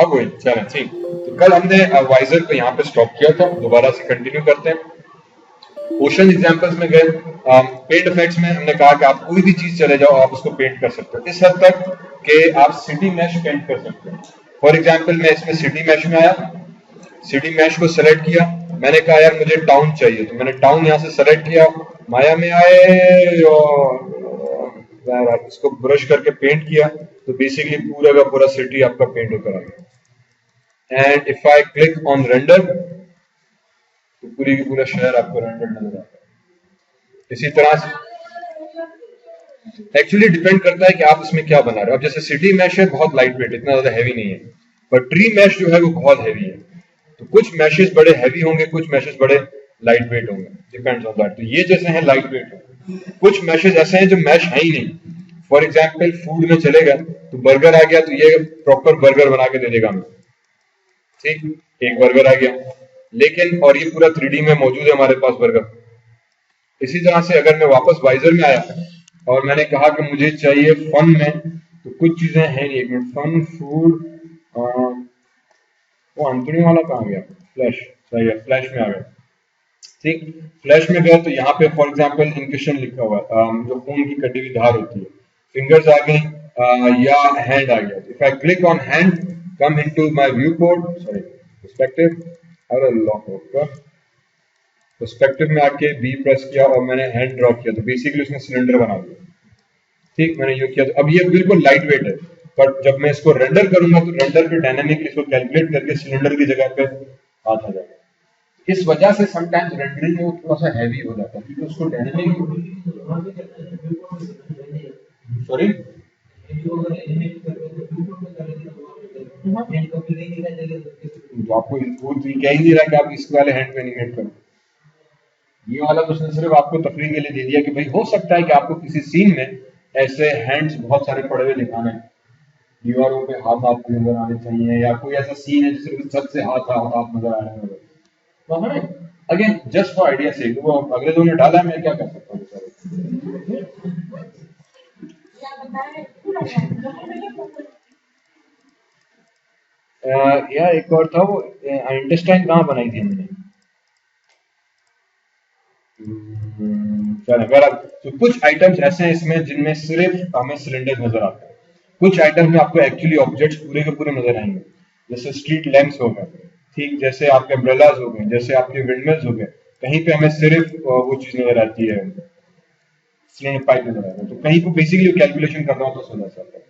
अब वही चलें ठीक। तो कल हमने वाइजर को यहाँ पे स्टॉप किया था, दोबारा से कंटिन्यू करते हैं। ओशन एग्जांपल्स में गए, पेंट इफेक्ट्स में हमने कहा कि आप कोई भी चीज चले जाओ आप उसको पेंट कर सकते हो, इस हद तक कि आप सिटी मैश पेंट कर सकते हो। फॉर एग्जांपल मैं इसमें सिटी मैश में आया, सिटी मैश को सेलेक्ट किया, मैंने कहा यार मुझे टाउन चाहिए, तो मैंने टाउन यहाँ से सेलेक्ट किया, माया में आए और इसको ब्रश करके पेंट किया, तो बेसिकली पूरा का पूरा सिटी आपका पेंट होकर आ गया। And if I click on render तो पूरी की पूरा शहर आपको रेंडर नजर आता है। इसी तरह से एक्चुअली डिपेंड करता है कि आप इसमें क्या बना रहे हो। अब जैसे सिटी मैश है बहुत लाइट वेट, इतना ज्यादा हैवी नहीं है, पर ट्री मैश जो है वो बहुत हैवी है। तो कुछ मैशेस बड़े हैवी होंगे, कुछ मैशेस बड़े लाइट वेट होंगे, डिपेंड्स ऑन दैट। तो ये जैसे हैं लाइट वेट है, कुछ मैशेस ऐसे हैं जो मैश है ही नहीं। फॉर एग्जाम्पल फूड में चलेगा तो बर्गर आ गया तो ये प्रॉपर बर्गर बना के दे देगा हमें, ठीक, एक बर्गर आ गया, लेकिन और ये पूरा 3D में मौजूद है हमारे पास बर्गर। इसी तरह से अगर मैं वापस वाइजर में आया और मैंने कहा कि मुझे चाहिए फन में, तो कुछ चीजें हैं नहीं, एक मिनट, फन फूड, वो अंतरी वाला कहाँ गया, फ्लैश, सही है, फ्लैश में आ गया, ठीक। फ्लैश में गया तो यहाँ पे फॉर एग्जांपल इंक्रिप्शन लिखा हुआ है, जो खून की कटी हुई धार होती है, फिंगर्स आ गई या हैंड आ गया। If I click on hand, come into my view code, sorry perspective, अरे लॉक होगा, पर्सपेक्टिव में आके बी प्रेस किया और मैंने हैंड ड्रॉ किया, तो बेसिकली उसने सिलेंडर बना दिया, ठीक, मैंने यूज किया। तो अब ये बिल्कुल लाइट वेट है, बट जब मैं इसको रेंडर करूंगा तो रेंडर पे डायनामिकली इसको कैलकुलेट करके सिलेंडर की जगह पे आ जाएगा। इस वजह से समटाइम्स रेंडरिंग में वो थोड़ा सा हैवी हो जाता है, क्योंकि उसको डायनामिक, सॉरी, तो आपको वो कह ही नहीं रहा कि आप इस वाले हैंड पे एनिमेट करो, ये वाला तो उसने सिर्फ आपको तफरीह के लिए दे दिया कि भाई हो सकता है कि आपको किसी सीन में ऐसे हैंड्स बहुत सारे पड़े हुए दिखाने हैं, दीवारों पे हाथ आपको नजर आने चाहिए, या कोई ऐसा सीन है जिसमें छत से हाथ हाथ नजर आ रहे हैं, तो हमें अगेन जस्ट फॉर आइडिया से वो अगले दो ने डाला है, मैं क्या कर सकता हूँ या एक और था वो इंटेस्टाइन कहाँ बनाई थी हमने, अगर आप, तो कुछ आइटम्स ऐसे हैं इसमें जिनमें सिर्फ हमें सिलेंडर नजर आते हैं, कुछ आइटम में आपको एक्चुअली ऑब्जेक्ट्स पूरे के पूरे नजर आएंगे, जैसे स्ट्रीट लैंप्स हो गए, ठीक, जैसे आपके अम्ब्रेलाज हो गए, जैसे आपके विंडमिल्स हो गए, कहीं पे हमें सिर्फ वो चीज नजर आती है, सिलेंडर पाइप नजर आता है, तो कहीं पे बेसिकली कैलकुलेशन कर रहा हो तो समझ सकता है,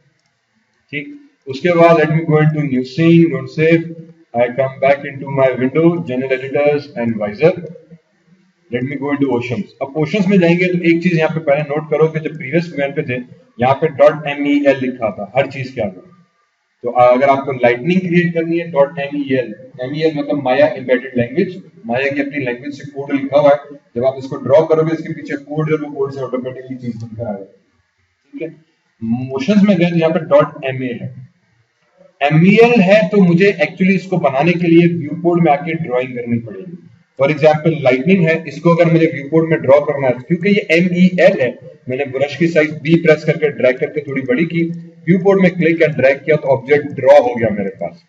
ठीक। उसके बाद let me go into new scene, don't save, I come back into my window, general editors and visor, let me go into oceans. अब ओशंस में जाएंगे तो एक चीज यहाँ पे पहले नोट करो कि जब प्रीवियस कमेंट पे थे यहाँ पे .mel लिखा था हर चीज के आगे, तो अगर आपको लाइटनिंग क्रिएट करनी है .mel मतलब माया एम्बेडेड लैंग्वेज, माया की अपनी लैंग्वेज से कोड लिखा हुआ है, जब आप इसको ड्रॉ करोगे इसके पीछे कोड है, वो कोड से ऑटोमेटिकली चीज बनकर आएगा, ठीक है। मोशंस में गए तो यहाँ पे .mel है, MEL है, तो मुझे एक्चुअली इसको बनाने के लिए व्यू कोड में आके ड्राइंग करनी पड़ेगी। फॉर एग्जाम्पल लाइटनिंग है, इसको अगर मुझे व्यू कोड में ड्रॉ करना है, क्योंकि ये MEL है, मैंने ब्रश की साइज B प्रेस करके ड्रैग करके थोड़ी बड़ी की, व्यू कोड में क्लिक एंड ड्रैग किया तो ऑब्जेक्ट ड्रॉ हो गया मेरे पास।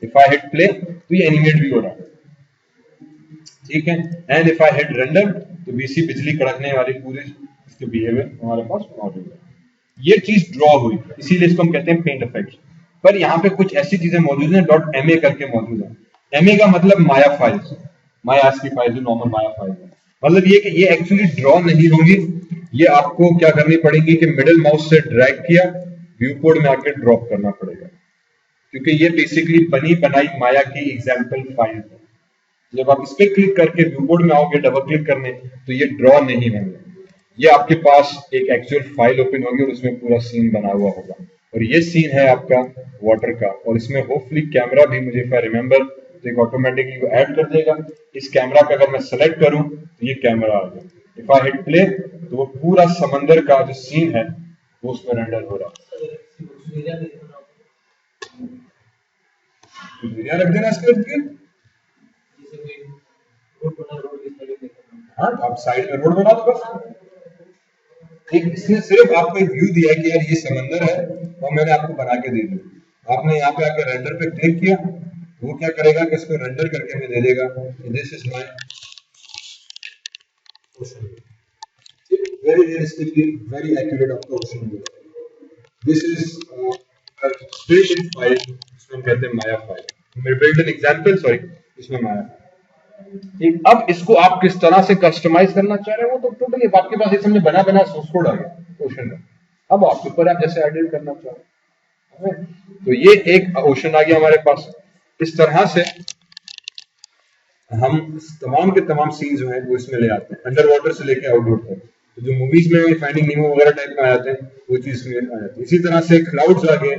इफ आई हिट प्ले तो ये एनिमेट भी हो रहा है, ठीक है। And if I hit render तो बीसी बिजली कड़कने वाली पूरी इसके बिहेवियर हमारे पास मौजूद है। ये चीज ड्रॉ हुई, इसीलिए इसको हम कहते हैं पेंट इफेक्ट। पर यहाँ पे कुछ ऐसी चीजें मौजूद हैं, .ma करके मौजूद है। MA का मतलब माया फाइल्स, माया की फाइल जो नॉर्मल माया फाइल है, मतलब ये कि ये एक्चुअली ड्रॉ नहीं होंगी, ये आपको क्या करनी पड़ेगी कि मिडिल माउस से ड्रैग किया, व्यू कोड में आके ड्रॉप करना पड़ेगा, क्योंकि ये बेसिकली बनी बनाई माया की एग्जाम्पल फाइल है। जब आप इस पे क्लिक करके व्यू कोड में आओगे डबल क्लिक करने तो ये ड्रॉ नहीं होंगे, ये आपके पास एक एक्चुअल फाइल ओपन होगी और उसमें पूरा सीन बना हुआ होगा, और ये सीन है आपका वाटर का, और इसमें होपफुली कैमरा भी मुझे इफ आई रिमेंबर तो एक ऑटोमेटिकली वो ऐड कर देगा। इस कैमरा का अगर मैं सेलेक्ट करूं तो ये कैमरा आ गया, इफ आई हिट प्ले तो वो पूरा समंदर का जो सीन है वो उसमें रेंडर हो रहा है। रख देना इसके, हाँ आप साइड में रोड बना दो बस, एक इसने सिर्फ आपको एक व्यू दिया कि यार ये समंदर है और मैंने आपको बना के दे दिया, आपने यहाँ पे आकर रेंडर पे क्लिक किया, वो क्या करेगा कि इसको रेंडर करके हमें दे देगा। This is my ocean, very realistically very accurate आपका ocean. This is built in file, इसको हम कहते हैं Maya file. Built in example, sorry, इसमें माया। ठीक, अब इसको आप किस तरह से कस्टमाइज करना चाह रहे हैं वो तो टोटली आपके पास इस समय बना बना सोर्स कोड आ गया ओशन का। अब आपके ऊपर आप जैसे एडिट करना चाह रहे हैं। तो ये एक ओशन आ गया हमारे पास। इस तरह से हम तमाम के तमाम सीन जो है वो इसमें ले आते हैं, अंडर वाटर से लेके आउटडोर तक। तो जो मूवीज में फाइंडिंग नीमो वगैरह टाइप में आ जाते हैं वो चीज में आ जाती है। इसी तरह से क्लाउड्स आ गए,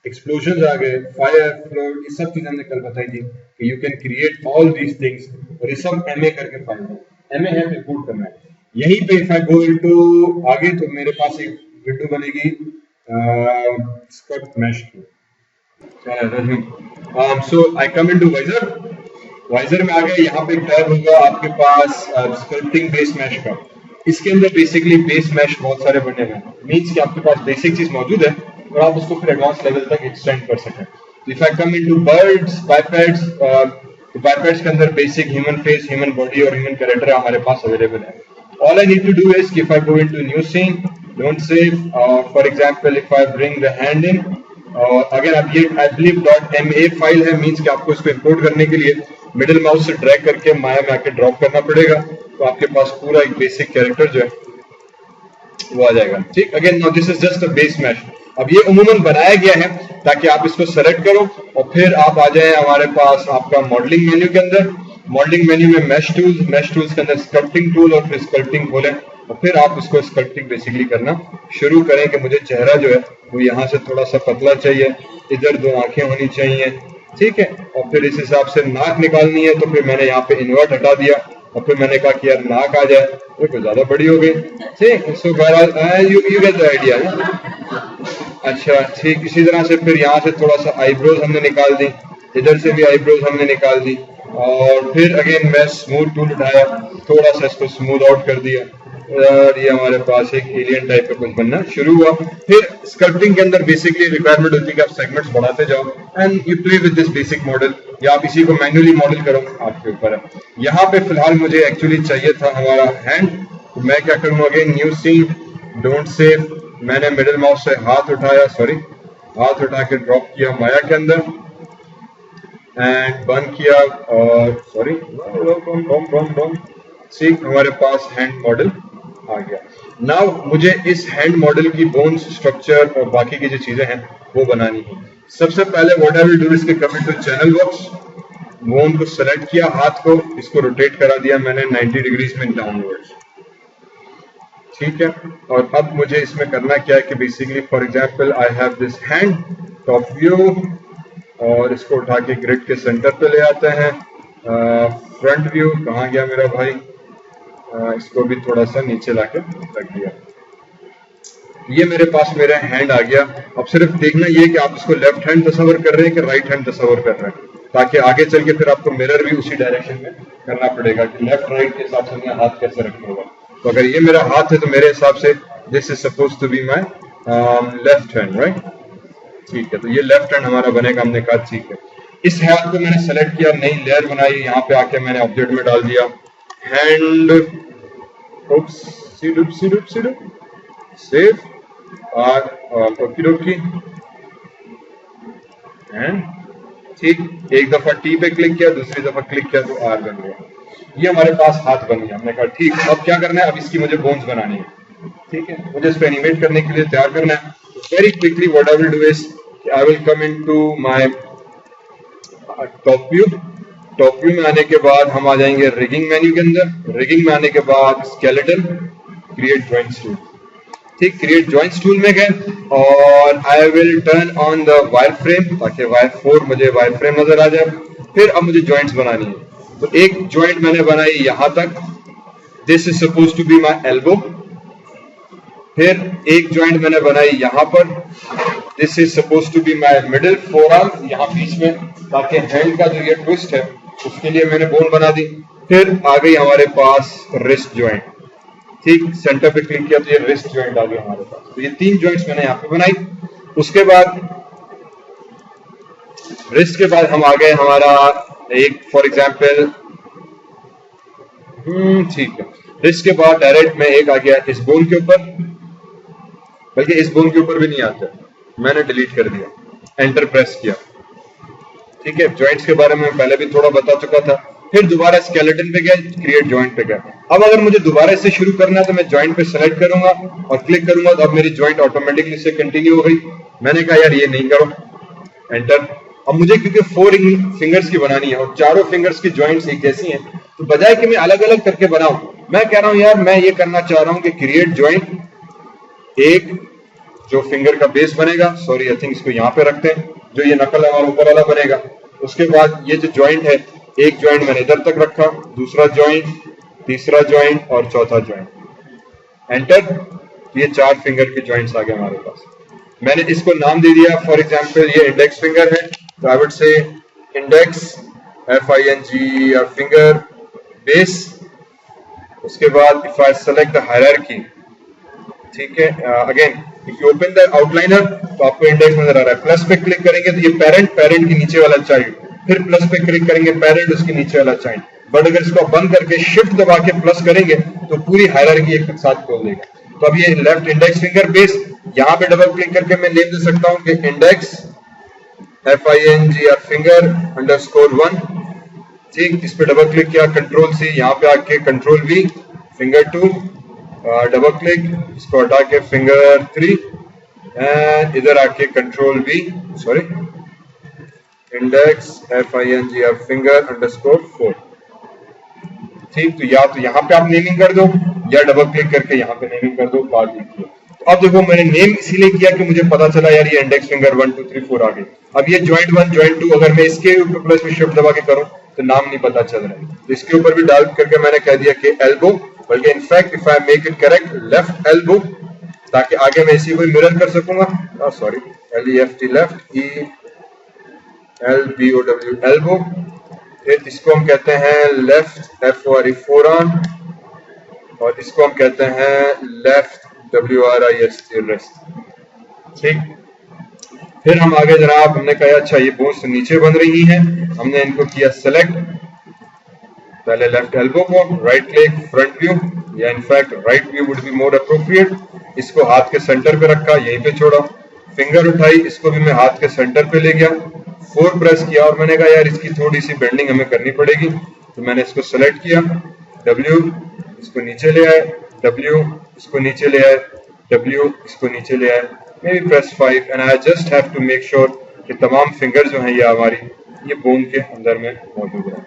एक्सप्लोजन आ गए, फायर, फ्लड, ये सब चीजें हमने कल बताई थी कि you can create all these things. और ये सब एमए करके फाइल है, एमए है इंपोर्ट करना है। यहीं पे इफ आई गो इनटू आगे तो मेरे पास एक विंडो बनेगी स्कर्ट मैश की। सो आई कम इनटू वाइजर, वाइजर में आ गए, यहाँ पे टैब होगा आपके पास स्कल्पटिंग बेस मैश का। इसके अंदर बेसिकली बेस मैश बहुत सारे बने हुए हैं, मीन्स कि आपके पास बेसिक चीज मौजूद है और आप उसको फिर एडवांस लेवल तक एक्सटेंड कर सकें। If I come into birds, bipeds, तो बाइपेड्स के अंदर basic human face, human body और ह्यूमन कैरेक्टर हमारे पास अवेलेबल है। All I need to do is if I go into new scene, don't save, for example if I bring the hand in, और अगर आप ये आई बिलीव .ma फाइल है, means कि आपको इसको इंपोर्ट करने के लिए मिडिल माउस से ड्रैग करके माया में आके ड्रॉप करना पड़ेगा, तो आपके पास पूरा एक बेसिक कैरेक्टर जो है वो आ जाएगा। ठीक, again now this is just a base mesh. अब ये उम्मूमन बनाया गया है ताकि आप इसको सेलेक्ट करो और फिर आप आ जाए हमारे पास आपका मॉडलिंग मेन्यू के अंदर। मॉडलिंग मेन्यू में मैश टूल्स के अंदर स्कल्पटिंग टूल और फिर स्कल्पटिंग खोलें और फिर आप इसको स्कल्पटिंग बेसिकली करना शुरू करें कि मुझे चेहरा जो है वो यहाँ से थोड़ा सा पतला चाहिए, इधर 2 आंखें होनी चाहिए, ठीक है। और फिर इस हिसाब से नाक निकालनी है, तो फिर मैंने यहाँ पे इन्वर्ट हटा दिया और फिर मैंने कहा कि यार नाक आ जाए, वो कुछ ज्यादा बड़ी हो गई। ठीक, सो बहरहाल यू गेट द आइडिया ना। अच्छा ठीक, इसी तरह से फिर यहाँ से थोड़ा सा आईब्रोज हमने निकाल दी, इधर से भी आईब्रोज हमने निकाल दी और फिर अगेन मैं स्मूथ टूल उठाया, थोड़ा सा इसको स्मूथ आउट कर दिया और ये हमारे पास एक एलियन टाइप का कुछ बनना शुरू हुआ। फिर स्कल्पटिंग के अंदर बेसिकली रिक्वायरमेंट होती है कि आप सेगमेंट्स बढ़ाते जाओ and you play with this basic model, या आप इसी को मैन्युअली मॉडल करो, आपके ऊपर है। यहाँ पे फिलहाल मुझे एक्चुअली चाहिए था हमारा हैंड, तो मैं क्या करूँगा, again new scene, don't save, मैंने मिडिल माउस से हाथ उठाया, हाथ उठा के ड्रॉप किया माया के अंदर एंड बंद किया और ठीक, हमारे पास हैंड मॉडल आ गया। नाउ मुझे इस हैंड मॉडल की बोन्स, स्ट्रक्चर और बाकी की जो चीजें हैं वो बनानी है। सबसे पहले what I will do is come into channel box, bone को सेलेक्ट किया, हाथ को इसको रोटेट करा दिया मैंने 90 डिग्रीज में डाउनवर्ड्स, ठीक है। और अब मुझे इसमें करना क्या है कि basically for example I have this hand, top view, और इसको उठा के ग्रिड के सेंटर पे ले आते हैं। फ्रंट व्यू कहाँ गया मेरा भाई, इसको भी थोड़ा सा नीचे लाके रख दिया। ये मेरे पास मेरा हैंड आ गया। अब सिर्फ देखना ये कि आप इसको लेफ्ट हैंड तस्वर कर रहे हैं कि राइट हैंड तस्वर कर रहे हैं, ताकि आगे चल के फिर आपको मिरर भी उसी डायरेक्शन में करना पड़ेगा कि लेफ्ट राइट के हिसाब से मैं हाथ कैसे रखना होगा। तो अगर ये मेरा हाथ है तो मेरे हिसाब से this is suppose to be my left hand, right, ठीक है। तो ये लेफ्ट हैंड हमारा बनेगा, हमने कहा ठीक है। इस हाथ को मैंने सेलेक्ट किया, नई लेयर बनाई, यहाँ पे आके मैंने ऑब्जेक्ट में डाल दिया हैंड, सेव ओके एंड ठीक, एक दफा टी पे क्लिक किया, दूसरी दफा क्लिक किया तो आर बन गया। ये हमारे पास हाथ बन गया। हमने कहा ठीक, अब क्या करना है, अब इसकी मुझे बोन्स बनानी है, ठीक है, मुझे इसको एनिमेट करने के लिए तैयार करना है। Very quickly what I will do is I will come into my top view. Top view में आने के बाद हम आ जाएंगे रिगिंग मेन्यू के अंदर। रिगिंग में आने के बाद स्केलेटन, क्रिएट जॉइंट्स टूल, ठीक, क्रिएट जॉइंट्स टूल में गए और I will turn on the wire frame ताकि वायर 4 मुझे वायर फ्रेम नजर आ जाए। फिर अब मुझे जॉइंट्स बनानी है, तो एक जॉइंट मैंने बनाई यहां तक, this is suppose to be my elbow. फिर एक जॉइंट मैंने बनाई यहां पर, this is suppose to be my middle forearm, यहां बीच में, ताकि हैंड का जो ये ट्विस्ट है उसके लिए मैंने बोन बना दी। फिर आ गई हमारे पास रिस्ट जॉइंट, ठीक, सेंटर पे क्लिक किया तो ये रिस्ट जॉइंट आ गया हमारे पास। तो ये 3 जॉइंट्स मैंने यहाँ पे बनाई। उसके बाद रिस्ट के बाद हम आ गए हमारा एक फॉर एग्जाम्पल, ठीक है, रिस्ट के बाद डायरेक्ट में एक आ गया इस बोन के ऊपर, बल्कि इस बोन के ऊपर भी नहीं आता, मैंने डिलीट कर दिया, एंटर प्रेस किया। ठीक है, जॉइंट्स के बारे में पहले भी थोड़ा बता चुका था। फिर दोबारा स्केलेटन पे गया, क्रिएट जॉइंट पे गया। अब अगर मुझे दोबारा इससे शुरू करना है तो मैं जॉइंट पे सेलेक्ट करूंगा और क्लिक करूंगा तो अब मेरी जॉइंट ऑटोमेटिकली से कंटिन्यू हो गई। मैंने कहा यार ये नहीं करो, एंटर। अब मुझे क्योंकि 4 फिंगर्स की बनानी है और चारों फिंगर्स की जॉइंट्स एक जैसी हैं, तो बजाय कि मैं अलग अलग करके बनाऊं, मैं कह रहा हूं यार मैं ये करना चाह रहा हूं कि क्रिएट जॉइंट, एक जो फिंगर का बेस बनेगा, सॉरी आई थिंक इसको यहाँ पे रखते हैं, जो ये नकल हमारा ऊपर वाला बनेगा। उसके बाद ये जो जॉइंट है, एक जॉइंट मैंने इधर तक रखा, दूसरा जॉइंट, तीसरा जॉइंट और चौथा जॉइंट, एंटर। ये 4 फिंगर के जॉइंट्स आ गए हमारे पास। मैंने इसको नाम दे दिया, फॉर एग्जांपल ये इंडेक्स फिंगर है, तो I would say index FING और फिंगर बेस। उसके बाद if I select the hierarchy, ठीक है, again if you open the outliner तो आपको इंडेक्स नजर आ रहा है। प्लस पे क्लिक करेंगे तो ये पेरेंट, पेरेंट के नीचे वाला चाइल्ड, फिर प्लस पे क्लिक करेंगे पेरेंट, उसके नीचे वाला चाइल्ड। बट अगर इसको बंद करके शिफ्ट दबा के प्लस करेंगे तो पूरी हायरार्की एक साथ खोल देगा। तो अब ये लेफ्ट इंडेक्स फिंगर बेस, यहाँ पे डबल क्लिक करके मैं नेम दे सकता हूँ कि इंडेक्स FING और फिंगर _1। ठीक, इस पे डबल क्लिक किया, कंट्रोल C, यहाँ पे आके control V, finger 2, double click, इसको हटा के फिंगर 3 एंड इधर आके control V, sorry index FING और फिंगर _4। ठीक, तो या तो यहाँ पे आप नेमिंग कर दो या डबल क्लिक करके यहाँ पे नेमिंग कर दो, बाद लिखिए। तो अब देखो मैंने नेम इसीलिए किया कि मुझे पता चला यार ये इंडेक्स फिंगर 1 2 3 4 आ गई। अब ये जॉइंट 1 जॉइंट 2 अगर मैं इसके ऊपर प्लस में शिफ्ट दबा के करूं तो नाम नहीं पता चल रहा है। तो इसके ऊपर भी डाल करके मैंने कह दिया कि एल्बो, बल्कि in fact if I make it correct left elbow, ताकि आगे मैं इसी को मिरर कर सकूंगा। Sorry, LEFT left, ELBOW elbow. फिर इसको हम कहते हैं लेफ्ट FORE फोरआर्म, और इसको हम कहते हैं लेफ्ट WRIST रेस्ट। ठीक, फिर हम आगे जनाब, हमने कहा अच्छा ये बोन्स नीचे बन रही हैं, हमने इनको किया सेलेक्ट, पहले लेफ्ट एल्बो को, राइट क्लिक, फ्रंट व्यू, या in fact right view would be more appropriate. इसको हाथ के सेंटर पे रखा, यहीं पे छोड़ा, फिंगर उठाई, इसको भी मैं हाथ के सेंटर पे ले गया, 4 प्रेस किया और मैंने कहा यार इसकी थोड़ी सी बेंडिंग हमें करनी पड़ेगी, तो मैंने इसको सेलेक्ट किया, W इसको नीचे ले आए, W इसको नीचे ले आए, W इसको नीचे ले आए, maybe press 5 and I just have to make sure कि तमाम फिंगर जो हैं ये हमारी ये बोन के अंदर में मौजूद है।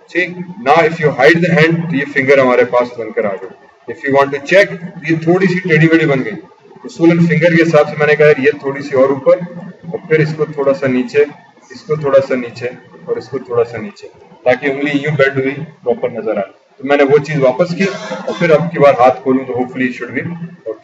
ठीक, now if you hide the hand तो ये फिंगर हमारे पास बनकर आ गई। If you want to check, ये थोड़ी सी टेढ़ी बेढ़ी बन गई, उसूलन फिंगर के हिसाब से मैंने कहा ये थोड़ी सी और ऊपर, और फिर इसको थोड़ा सा नीचे, इसको थोड़ा सा नीचे और इसको थोड़ा सा नीचे, ताकि उंगली यूं बेंड हुई प्रॉपर नजर आए। तो मैंने वो चीज वापस की और फिर अब की बार हाथ खोलूं तो होपफुली शुड बी और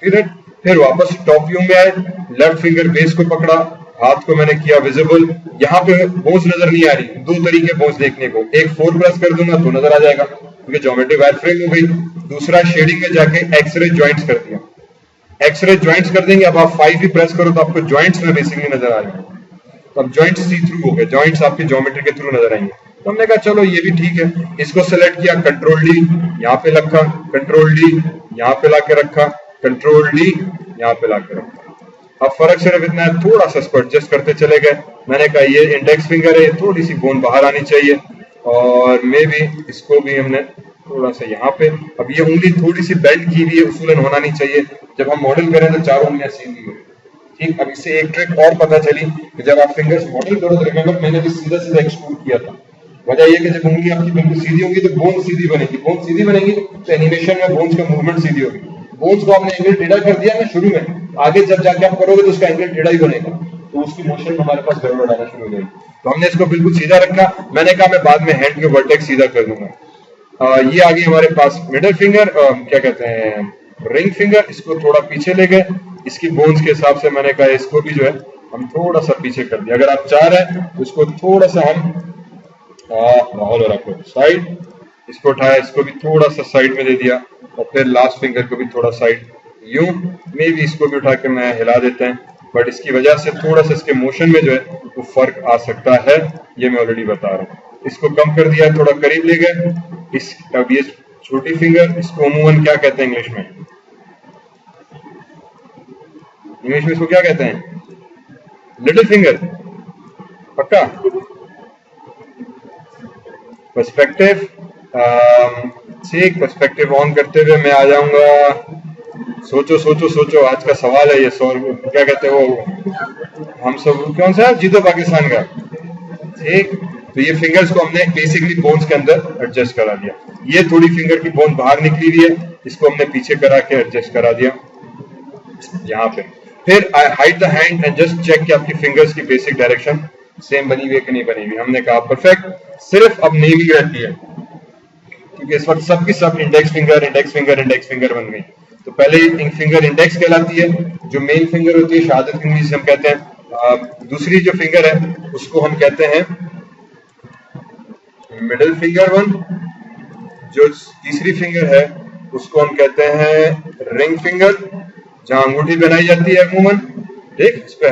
फिर वापस टॉप व्यू में आए, लेफ्ट फिंगर बेस को पकड़ा, हाथ को मैंने किया विजिबल। यहाँ पे बोन्स नजर नहीं आ रही, 2 तरीके बोन्स देखने को, एक 4 प्रेस कर दूंगा तो नजर आ जाएगा क्योंकि ज्योमेट्री वायर फ्रेम हो गई। दूसरा शेडिंग में जाके एक्सरे जॉइंट्स कर दिया, एक्सरे जॉइंट्स कर देंगे। अब आप 5 भी प्रेस करो तो आपको जॉइंट्स में बेसिकली नजर आ जाएंगे। तो अब जॉइंट्स सी थ्रू हो गए, जॉइंट्स आपके ज्योमेट्री के थ्रू नजर आएंगे। तो हमने कहा चलो ये भी ठीक है, इसको सेलेक्ट किया, कंट्रोल D यहाँ पे रखा, कंट्रोल D यहाँ पे लाके रखा, कंट्रोल D यहाँ पे लाके रखा। अब फर्क सिर्फ इतना है, थोड़ा सा इसको एडजस्ट करते चले गए। मैंने कहा ये इंडेक्स फिंगर है, थोड़ी सी बोन बाहर आनी चाहिए और मे भी इसको भी हमने थोड़ा सा यहाँ पे, अब ये उंगली थोड़ी सी बेंड की हुई है, उसूलन होना नहीं चाहिए। जब हम मॉडल करें तो 4 उंगलियां सीधी हो। ठीक, अब इससे एक ट्रिक और पता चली कि जब आप फिंगर्स मॉडल करो तो रिमेंबर मैंने भी सीधा सीधा एक्सट्रूड किया था। वजह यह कि जब उंगली आपकी बिल्कुल सीधी होगी तो बोन सीधी बनेगी, बोन सीधी बनेगी तो एनिमेशन में बोन्स का मूवमेंट सीधी होगी। बोन्स को आपने एंगल टेढ़ा कर दिया ना शुरू में, आगे जब जाके आप करोगे तो उसका एंगल टेढ़ा ही बनेगा, तो उसकी मोशन हमारे पास गड़बड़ आना शुरू हो जाएगी। तो हमने इसको बिल्कुल सीधा रखा। मैंने कहा मैं बाद में हैंड के वर्टेक्स सीधा कर दूंगा। ये आ गई हमारे पास मिडिल फिंगर, क्या कहते हैं रिंग फिंगर, इसको थोड़ा पीछे ले गए। इसकी बोन्स के हिसाब से मैंने कहा इसको भी जो है हम थोड़ा सा पीछे कर दिया। अगर आप चाह रहे हैं तो इसको थोड़ा सा हम माहौल रखो साइड, इसको उठाया, इसको भी थोड़ा सा साइड में दे दिया और फिर लास्ट फिंगर को भी थोड़ा साइड यूं, मे भी इसको भी उठा के मैं हिला देते हैं, बट इसकी वजह से थोड़ा सा इसके मोशन में जो है वो फर्क आ सकता है, ये मैं ऑलरेडी बता रहा हूँ। इसको कम कर दिया, थोड़ा करीब ले गए। अब ये छोटी फिंगर, इसको अमूमन क्या कहते हैं इंग्लिश में? इंग्लिश में इसको क्या कहते हैं? लिटिल फिंगर, पक्का? पर्सपेक्टिव, ठीक। पर्सपेक्टिव ऑन करते हुए मैं आ जाऊंगा। सोचो सोचो सोचो, आज का सवाल है ये। क्या कहते हैं वो, हम सब कौन सा जीतो पाकिस्तान का, ठीक। तो ये फिंगर्स को हमने बेसिकली बोन्स के अंदर एडजस्ट करा दिया। ये थोड़ी फिंगर की बोन बाहर निकली हुई है, इसको हमने पीछे करा के एडजस्ट करा दिया यहाँ पे। फिर I hide the hand and just check कि आपकी फिंगर्स की बेसिक डायरेक्शन सेम बनी हुई है कि नहीं बनी हुई। हमने कहा परफेक्ट। सिर्फ अब नेमिंग रहती है, क्योंकि इस वक्त सबकी सब index finger index finger index finger बन गई। तो पहले फिंगर इंडेक्स कहलाती है, जो मेन फिंगर होती है शहादत की इंग्लिश हम कहते हैं। दूसरी जो फिंगर है उसको हम कहते हैं मिडिल फिंगर वन। जो तीसरी फिंगर है उसको हम कहते हैं रिंग फिंगर, जहां अंगूठी बनाई जाती है अमूमन, ठीक, इस पे।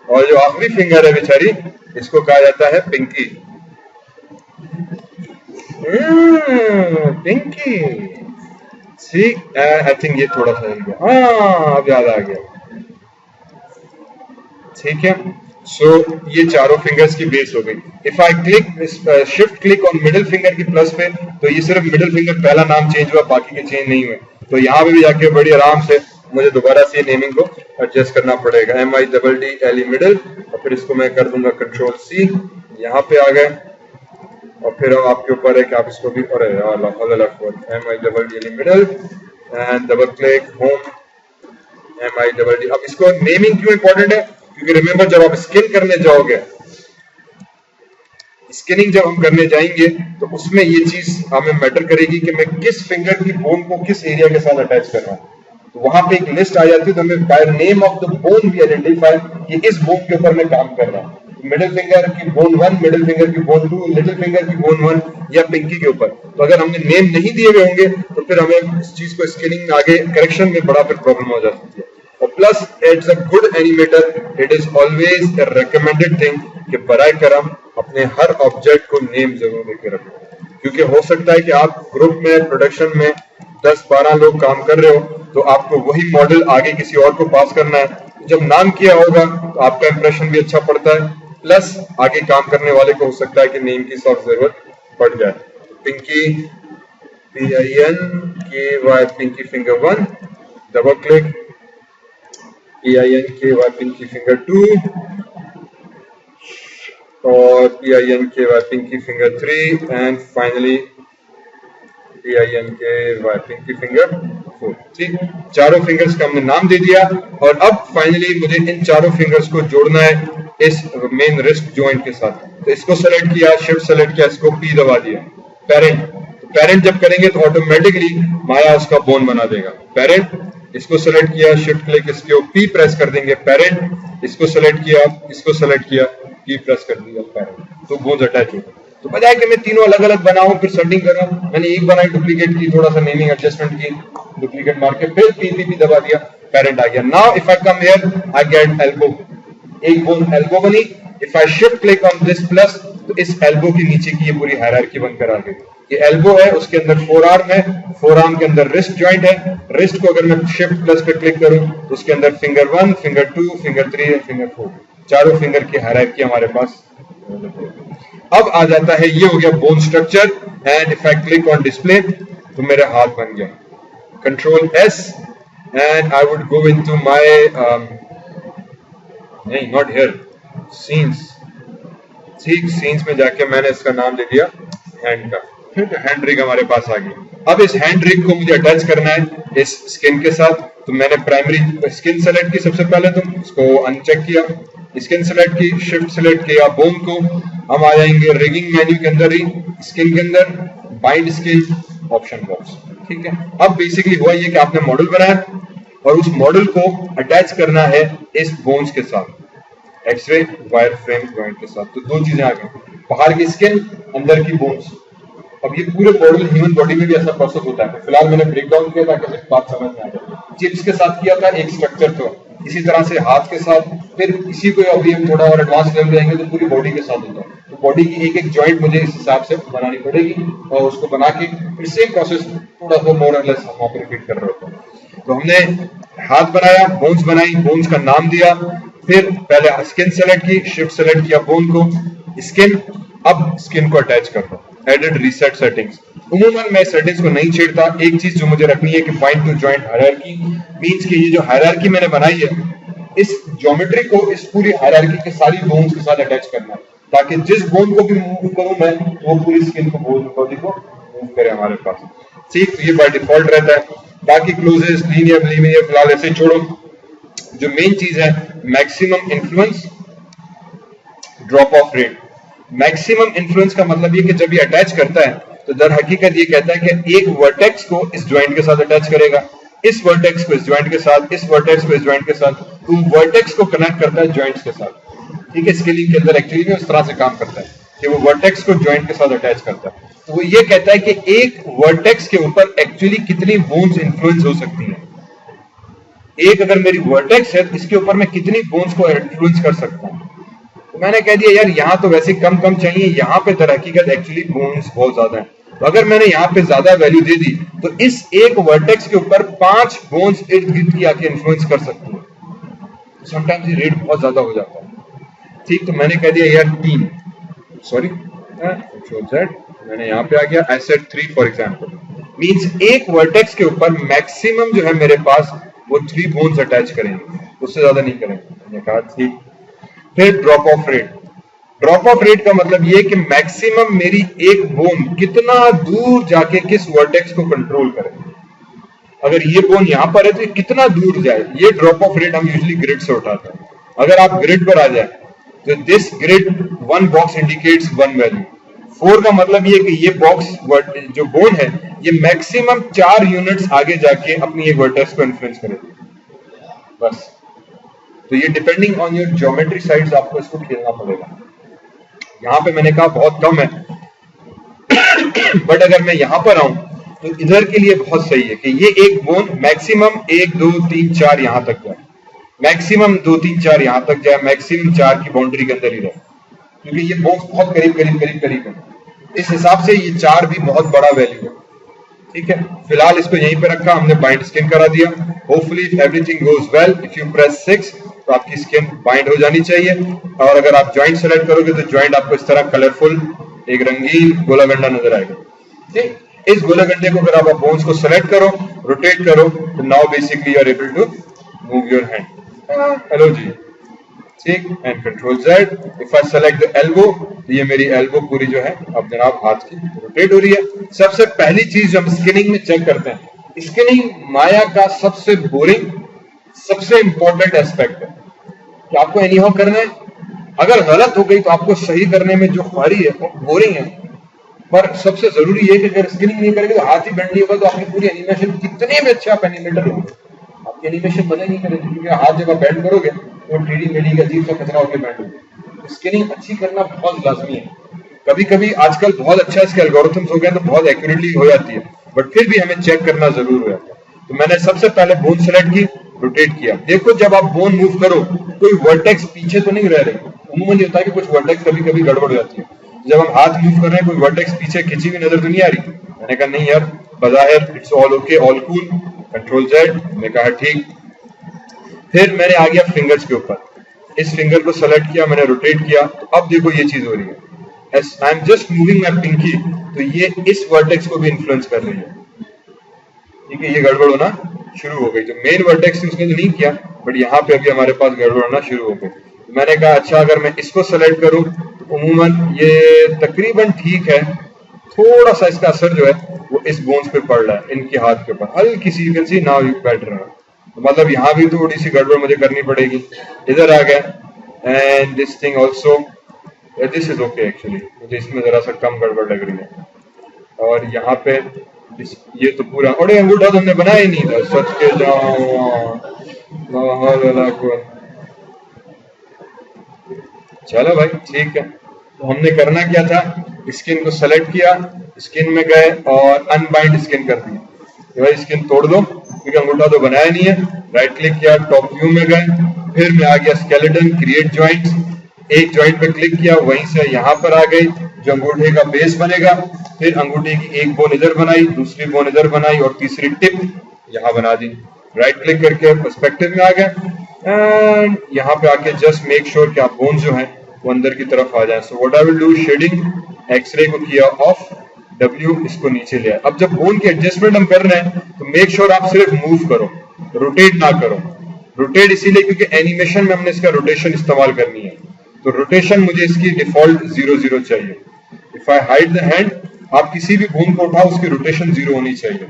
और जो आखिरी फिंगर है बेचारी, इसको कहा जाता है पिंकी। पिंकी, ठीक। आई थिंक ये थोड़ा सा हिल गया, हाँ अब याद आ गया, ठीक है। सो ये चारों फिंगर्स की बेस हो गई। If I click shift click on middle finger की प्लस पे, तो ये सिर्फ मिडिल फिंगर पहला नाम चेंज हुआ, बाकी के चेंज नहीं हुए। तो यहाँ पे भी जाके बड़ी आराम से मुझे दोबारा से नेमिंग को एडजस्ट करना पड़ेगा। MIDDLE मिडिल, और फिर इसको मैं कर दूंगा कंट्रोल C, यहाँ पे आ गए। और फिर आपके ऊपर है कि आप इसको भी, अरे MIDDLE middle and double click home MIDD। अब इसको नेमिंग क्यों इंपॉर्टेंट है? क्योंकि रिमेंबर जब आप स्किन करने जाओगे, स्किनिंग जब हम करने जाएंगे, तो उसमें ये चीज हमें मैटर करेगी कि मैं किस फिंगर की बोन को किस एरिया के साथ अटैच कर रहा हूँ। तो वहां पे एक लिस्ट आ जाती है, तो हमें by name of the bone भी आइडेंटिफाई कि इस बोन के ऊपर मैं काम कर रहा हूँ। मिडिल फिंगर की बोन 1, मिडिल फिंगर की बोन 2, लिटिल फिंगर की बोन 1 या पिंकी के ऊपर। तो अगर हमने नेम नहीं दिए हुए होंगे तो फिर हमें इस चीज को स्किनिंग आगे करेक्शन में बड़ा फिर प्रॉब्लम हो जाती है। और plus as a good animator it is always a recommended thing कि बराए करम अपने हर ऑब्जेक्ट को नेम जरूर देके रखें, क्योंकि हो सकता है कि आप ग्रुप में प्रोडक्शन में 10-12 लोग काम कर रहे हो, तो आपको वही मॉडल आगे किसी और को पास करना है। जब नाम किया होगा तो आपका इंप्रेशन भी अच्छा पड़ता है, प्लस आगे काम करने वाले को हो सकता है कि नेम की सख्त जरूरत पड़ जाए। Pinky, PINKY pinky finger 1, double click PINKY pinky finger 2, और PINKY pinky finger 3, and finally PINKY pinky finger 4। ठीक, चारों फिंगर्स का हमने नाम दे दिया। और अब फाइनली मुझे इन चारों फिंगर्स को जोड़ना है इस मेन रिस्ट जॉइंट के साथ। तो इसको सेलेक्ट किया, शिफ्ट सेलेक्ट किया, इसको P दबा दिया, पेरेंट। तो पेरेंट जब करेंगे तो ऑटोमेटिकली माया उसका बोन बना देगा। पेरेंट, इसको सेलेक्ट किया, शिफ्ट क्लिक, इसके P प्रेस कर देंगे, पेरेंट। इसको सेलेक्ट किया, इसको सेलेक्ट किया, P प्रेस कर दिया, पेरेंट। तो बोन्स अटैच हो गए। तो बजाय कि मैं तीनों अलग अलग बनाऊं फिर सेटिंग करूं, मैंने एक बनाई, डुप्लीकेट की, थोड़ा सा नेमिंग एडजस्टमेंट की, डुप्लीकेट मार के फिर P दबा दिया, पेरेंट आ गया। Now if I come here I get elbow, एक बोन एल्बो बनी। If I shift click on this plus, तो इस एल्बो के नीचे की ये पूरी हायरार्की बनकर आ गई। ये एल्बो है, उसके अंदर फोर आर्म है, फोर आर्म के अंदर रिस्ट जॉइंट है। रिस्ट को अगर मैं शिफ्ट प्लस पे क्लिक करूं तो उसके अंदर फिंगर 1, फिंगर 2, फिंगर 3 और फिंगर 4, चारों फिंगर की हायरार्की हमारे पास। अब आ जाता है, ये हो गया bone structure. And if I click on display तो मेरा हाथ बन गया। Control S and I would go into my नहीं, नॉट हियर, सीन्स। ठीक, सीन्स में जाके मैंने इसका नाम दे दिया हैंड का। फिर हैंड रिग हमारे पास आ गई। अब इस हैंड रिग को मुझे अटैच करना है इस स्किन के साथ। तो मैंने प्राइमरी स्किन सेलेक्ट की सबसे पहले, तो इसको अनचेक किया, स्किन सेलेक्ट की, शिफ्ट सेलेक्ट किया बोन को। हम आ जाएंगे रिगिंग मेन्यू के अंदर ही, स्किन के अंदर बाइंड स्किन ऑप्शन बॉक्स। ठीक है, अब बेसिकली हुआ ये कि आपने मॉडल बनाया और उस मॉडल को अटैच करना है इस बोन्स के साथ, एक्सरे वायर फ्रेम जॉइंट के साथ। तो दो चीजें आ गई, बाहर की स्किन, अंदर की बोन्स। अब ये पूरे मॉडल ह्यूमन बॉडी में भी ऐसा प्रोसेस होता है। फिलहाल मैंने ब्रेक डाउन किया ताकि बात समझ में आ जाए। चिप्स के साथ किया था, एक स्ट्रक्चर था, इसी तरह से हाथ के साथ, फिर इसी को अभी हम थोड़ा और एडवांस लेवल जाएंगे तो पूरी बॉडी के साथ होता है। तो बॉडी की एक एक जॉइंट मुझे इस हिसाब से बनानी पड़ेगी और उसको बना के फिर सेम प्रोसेस थोड़ा सा मोर और लेस हम वहाँ पे रिपीट कर रहे होते हैं। तो हमने हाथ बनाया, बोन्स बनाई, बोन्स का नाम दिया, फिर पहले स्किन सेलेक्ट की, शिफ्ट सेलेक्ट किया बोन को, स्किन, अब स्किन को अटैच कर दो, एडिट रीसेट सेटिंग्स। उमूमन मैं सेटिंग्स को नहीं छेड़ता। एक चीज जो मुझे रखनी है कि bind to joint hierarchy, means कि ये जो हायरार्की मैंने बनाई है, इस ज्योमेट्री को इस पूरी हायरार्की के सारी बोन्स के साथ अटैच करना है, ताकि जिस बोन को भी मूव करूं मैं वो पूरी स्किन को, बॉडी को मूव करे हमारे पास। ठीक, तो ये बाय डिफॉल्ट रहता है। बाकी क्लोजेस, लीनियर, लीनियर फिलहाल ऐसे छोड़ो। जो मेन चीज है, maximum influence, drop of rate. Maximum influence का मतलब ये कि जब ये अटैच करता है तो दर हकीकत ये कहता है कि एक वर्टेक्स को इस ज्वाइंट के साथ अटैच करेगा, इस वर्टेक्स को इस ज्वाइंट के साथ, इस वर्टेक्स को इस ज्वाइंट के साथ, तो वर्टेक्स को कनेक्ट करता है ज्वाइंट्स के साथ। ठीक है, स्केलिंग के अंदर एक्चुअली में उस तरह से काम करता है कि वो वर्टेक्स को ज्वाइंट के साथ अटैच करता है। तो वो ये कहता है कि एक वर्टेक्स के ऊपर एक्चुअली कितनी बोन्स इन्फ्लुएंस हो सकती हैं। एक अगर मेरी वर्टेक्स है तो इसके ऊपर मैं कितनी बोन्स को इन्फ्लुएंस कर सकता हूँ। तो मैंने कह दिया यार यहाँ तो वैसे कम कम चाहिए, यहाँ पे दर हकीकत एक्चुअली बोन्स बहुत ज्यादा है। तो अगर मैंने यहाँ पे ज्यादा वैल्यू दे दी तो इस एक वर्टेक्स के ऊपर 5 बोन्स इर्द गिर्द की आके इन्फ्लुएंस कर सकती है। तो समटाइम्स ये रेट बहुत ज्यादा हो जाता है। ठीक, तो मैंने कह दिया यार 3, सॉरी मैंने यहाँ पे आ गया, I said 3 for example, means एक वर्टेक्स के ऊपर मैक्सिमम जो है मेरे पास वो 3 बोन्स अटैच करेंगे, उससे ज्यादा नहीं करेंगे। मैंने कहा ठीक। फिर drop of rate. Drop of rate का मतलब ये कि मैक्सिमम मेरी एक बोन कितना दूर जाके किस वर्टेक्स को कंट्रोल करे। अगर ये बोन यहां पर है तो ये कितना दूर जाए, ये ड्रॉप ऑफ रेट हम यूजुअली ग्रिड से उठाते हैं। अगर आप ग्रिड पर आ जाए तो this grid 1 box indicates 1 value. 4 का मतलब ये कि ये बॉक्स जो बोन है ये मैक्सिमम 4 यूनिट्स आगे जाके अपनी एक वर्टेक्स को इन्फ्लुएंस करेगी बस। तो ये depending on your geometry sides आपको इसको खेलना पड़ेगा। यहाँ पे मैंने कहा बहुत कम है बट अगर मैं यहाँ पर आऊं तो इधर के लिए बहुत सही है कि ये एक बोन मैक्सिमम 1 2 3 4 यहां तक जाए, मैक्सिमम 2 3 4 यहां तक जाए, मैक्सिमम 4 की बाउंड्री के अंदर ही रहे, क्योंकि ये बोन्स बहुत करीब करीब करीब करीब है। इस हिसाब से ये 4 भी बहुत बड़ा वैल्यू है। ठीक है, फिलहाल इसको यहीं पे रखा, हमने बाइंड स्किन करा दिया। Hopefully if everything goes well, if you press 6 तो आपकी स्किन बाइंड हो जानी चाहिए। और अगर आप ज्वाइंट सेलेक्ट करोगे तो ज्वाइंट आपको इस तरह कलरफुल एक रंगीन गोला गंडा नजर आएगा। ठीक, इस गोला गंडे को अगर आप बोन्स को सेलेक्ट करो, रोटेट करो, तो now basically you are able to move your hand. Hello जी, ठीक, and control Z. If I select the elbow तो ये मेरी एल्बो पूरी जो है अब जनाब हाथ की रोटेट हो रही है। सबसे पहली चीज जो हम स्किनिंग में चेक करते हैं, स्किनिंग माया का सबसे बोरिंग, सबसे इंपॉर्टेंट एस्पेक्ट है कि आपको एनी हाउ करना है। अगर गलत हो गई तो आपको सही करने में जो ख्वारी है वो बोरिंग है, पर सबसे जरूरी है कि अगर स्किनिंग नहीं करेंगे तो हाथ ही बैंड नहीं होगा तो आपकी पूरी एनिमेशन कितने भी अच्छे आप एनिमेटर होंगे, आपकी एनिमेशन बने नहीं करेगी, क्योंकि हाथ जब आप बैंड करोगे तो टेढ़ी मेढ़ी का अजीब सा कचरा होकर बैंड होगा। स्किनिंग अच्छी करना बहुत लाजमी है। कभी कभी आजकल बहुत अच्छा इसके एल्गोरिथम्स हो गए तो बहुत एक्यूरेटली हो जाती है, बट फिर भी हमें चेक करना जरूर हो जाता है। तो मैंने सबसे पहले बोन सेलेक्ट की, रोटेट किया। देखो जब आप बोन मूव करो कोई वर्टेक्स पीछे तो नहीं रह रही। अमूमन ये होता है कि कुछ वर्टेक्स कभी कभी गड़बड़ हो जाती है। जब हम हाथ मूव कर रहे हैं कोई वर्टेक्स पीछे खिंची हुई नजर तो नहीं आ रही। मैंने कहा नहीं यार, बज़ाहिर it's all okay, all cool. Control Z, मैंने कहा ठीक। फिर मैंने आ गया फिंगर्स के ऊपर, इस फिंगर को सेलेक्ट किया, मैंने रोटेट किया, तो अब देखो ये चीज हो रही है। I am just moving my pinky, तो ये इस वर्टेक्स को भी इन्फ्लुएंस कर रही है। ठीक है, ये गड़बड़ होना शुरू हो गई। जो मेन वर्टेक्स उसने तो नहीं किया, बट यहाँ पे अभी हमारे पास गड़बड़ होना शुरू हो गई। तो मैंने कहा अच्छा अगर मैं इसको सेलेक्ट करूं तो उमूमन ये तकरीबन ठीक है, थोड़ा सा इसका असर जो है वो इस बोन्स पे पड़ रहा है, इनके हाथ के ऊपर हल्की सी, you can see now you better. तो मतलब यहाँ भी थोड़ी सी गड़बड़ मुझे करनी पड़ेगी। इधर आ गया and this thing also, this is okay actually, मुझे इसमें जरा सा कम गड़बड़ लग रही है। और यहाँ पे ये तो पूरा, अरे अंगूठा तो हमने बनाया ही नहीं था, सच के जाओ। चलो भाई ठीक है। तो हमने करना क्या था, स्किन को सेलेक्ट किया, स्किन में गए और अनबाइंड स्किन कर दी। भाई स्किन तोड़ दो, क्योंकि अंगूठा तो बनाया नहीं है। राइट क्लिक किया, टॉप व्यू में गए, फिर मैं आ गया स्केलेटन, क्रिएट जॉइंट्स, एक जॉइंट पे क्लिक किया, वहीं से यहाँ पर आ गई जो अंगूठे का बेस बनेगा। फिर अंगूठे की एक बोन इधर बनाई, दूसरी बोन इधर बनाई और तीसरी टिप यहाँ बना दी। राइट क्लिक करके पर्सपेक्टिव में आ गए एंड यहाँ पे आके जस्ट मेक श्योर कि आप बोन जो है वो अंदर की तरफ आ जाए। So what I will do, shading, X-ray को किया ऑफ, W इसको नीचे लिया। अब जब बोन की एडजस्टमेंट हम कर रहे हैं तो मेक श्योर आप सिर्फ मूव करो, रोटेट ना करो। रोटेट इसीलिए क्योंकि एनिमेशन में हमने इसका रोटेशन इस्तेमाल करनी है, तो रोटेशन मुझे इसकी डिफॉल्ट 0 चाहिए। If I hide the hand, आप किसी भी बोन को उठाओ उसकी रोटेशन 0 होनी चाहिए।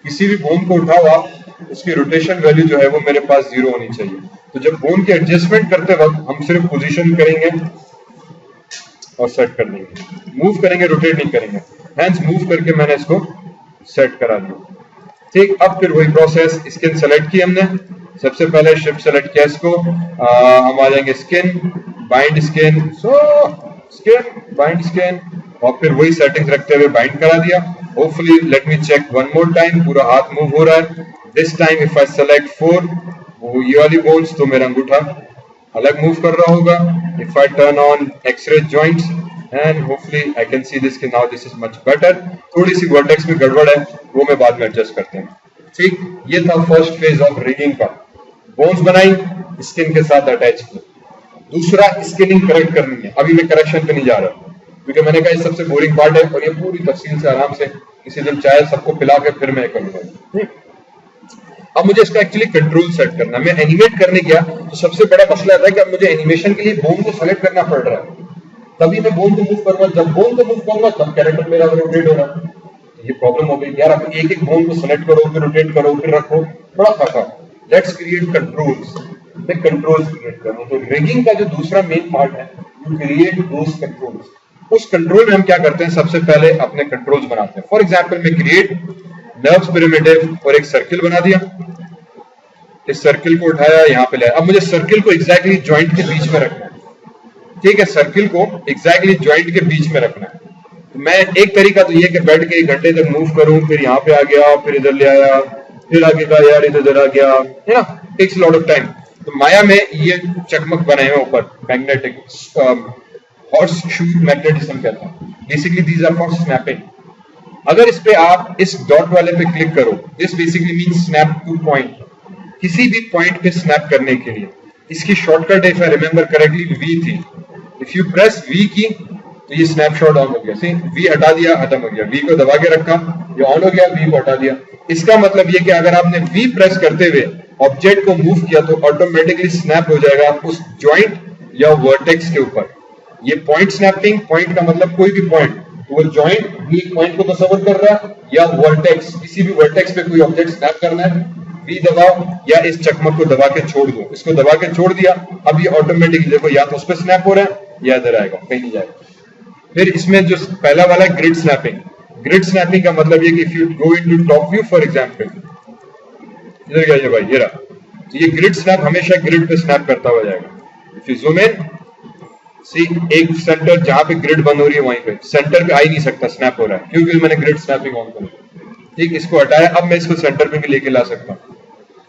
किसी भी बोन को उठाओ आप, उसकी रोटेशन वैल्यू जो है वो मेरे पास 0 होनी चाहिए। तो जब बोन की एडजस्टमेंट करते वक्त हम सिर्फ पोजीशन करेंगे और सेट कर देंगे, मूव करेंगे, रोटेट नहीं करेंगे। हैंड्स मूव करके मैंने इसको सेट करा दिया। ठीक, अब फिर वही प्रोसेस, स्किन सेलेक्ट की हमने, सबसे पहले शिफ्ट सेलेक्ट किया इसको, हम आ जाएंगे skin, bind skin, so skin, bind skin, और फिर वही सेटिंग्स रखते हुए बाइंड करा दिया। Hopefully let me check one more time, पूरा हाथ मूव हो रहा है। This time if I select 4, वो ये वाली बोन्स, तो मेरा अंगूठा अलग मूव कर रहा होगा। If I turn on X-ray joints and hopefully I can see this, now this is much better. थोड़ी सी वर्टेक्स में गड़बड़ है, वो मैं बाद में एडजस्ट करते हैं। ठीक, ये था फर्स्ट फेज ऑफ रिगिंग का। बोन्स बनाई, स्किन के साथ अटैच की। दूसरा, स्किनिंग करेक्ट करनी है। अभी मैं करेक्शन पे नहीं जा रहा क्योंकि मैंने कहा ये सबसे बोरिंग पार्ट है और ये पूरी तफसील से आराम से किसी दिन चाय सबको पिला के फिर मैं करूंगा। अब मुझे इसका एक्चुअली कंट्रोल सेट करना है। मैं एनिमेट करने गया तो सबसे बड़ा मसला था कि अब मुझे एनिमेशन के लिए बोन को सेलेक्ट करना पड़ रहा है, तभी मैं बोन को मूव करूंगा। जब बोन को मूव करूंगा तब कैरेक्टर मेरा रोटेट हो रहा है। ये प्रॉब्लम हो गई यार, अब एक एक बोन को सेलेक्ट करो, फिर रोटेट करो, फिर रखो, बड़ा फंसा। Let's create controls. मैं कंट्रोल्स क्रिएट करूं तो रिगिंग का जो दूसरा मेन पार्ट है, यू क्रिएट दोस कंट्रोल्स। उस कंट्रोल में हम क्या करते हैं, सबसे पहले अपने कंट्रोल्स बनाते हैं। फॉर एग्जांपल मैं क्रिएट नर्व्स प्रिमिटिव और एक सर्किल बना दिया। इस सर्किल को उठाया, यहाँ पे लाया। अब मुझे सर्किल को एग्जैक्टली जॉइंट के बीच में रखना है। ठीक है, सर्किल को एग्जैक्टली जॉइंट के बीच में रखना है। तो मैं एक तरीका तो ये कि बैठ के 1 घंटे तक मूव करूं, फिर यहाँ पे आ गया, फिर इधर ले आया, फिर आगे का यार इधर आ गया, है ना, टेक्स लॉट ऑफ टाइम। तो माया में ये चकमक बनाए हुए ऊपर मैग्नेटिक हॉर्स शू मैग्नेटिज्म कहता है। Basically these are for snapping. अगर इस पे आप इस डॉट वाले पे क्लिक करो, this basically means snap to point, किसी भी पॉइंट पे स्नैप करने के लिए। इसकी shortcut if I remember correctly v थी। If you press v key तो ये स्नैपशॉट ऑन हो गया। सी, वी हटा दिया, खत्म हो गया। वी को दबा के रखा, ये ऑन हो गया, वी को हटा दिया। इसका मतलब ये कि अगर आपने वी प्रेस करते हुए ऑब्जेक्ट को मूव किया तो ऑटोमेटिकली स्नैप हो जाएगा उस जॉइंट या वर्टेक्स के ऊपर। ये पॉइंट स्नैपिंग, पॉइंट का मतलब कोई भी पॉइंट, तो वो जॉइंट भी एक पॉइंट को तस्वीर कर रहा है, या वर्टेक्स, किसी भी वर्टेक्स पे कोई ऑब्जेक्ट स्नैप करना है, वी दबाओ या इस चकमक को दबा के छोड़ दो। इसको दबा के छोड़ दिया, अब ये ऑटोमेटिकली देखो या तो उस पर स्नैप हो रहा है या इधर आएगा, कहीं नहीं जाएगा। फिर इसमें जो पहला वाला है ग्रिड स्नैपिंग। ग्रिड स्नैपिंग का मतलब ये कि if you go into top view for example, इधर गया ये भाई, ये रहा, तो ये ग्रिड स्नैप हमेशा ग्रिड पे स्नैप करता हुआ जाएगा। इफ यू जूम इन, सी, एक सेंटर जहां पे ग्रिड बंद हो रही है वहीं पे सेंटर पे आ ही नहीं सकता, स्नैप हो रहा है क्योंकि मैंने ग्रिड स्नैपिंग ऑन कर दी। ठीक, इसको हटाया, अब मैं इसको सेंटर पे भी लेके ला सकता हूँ।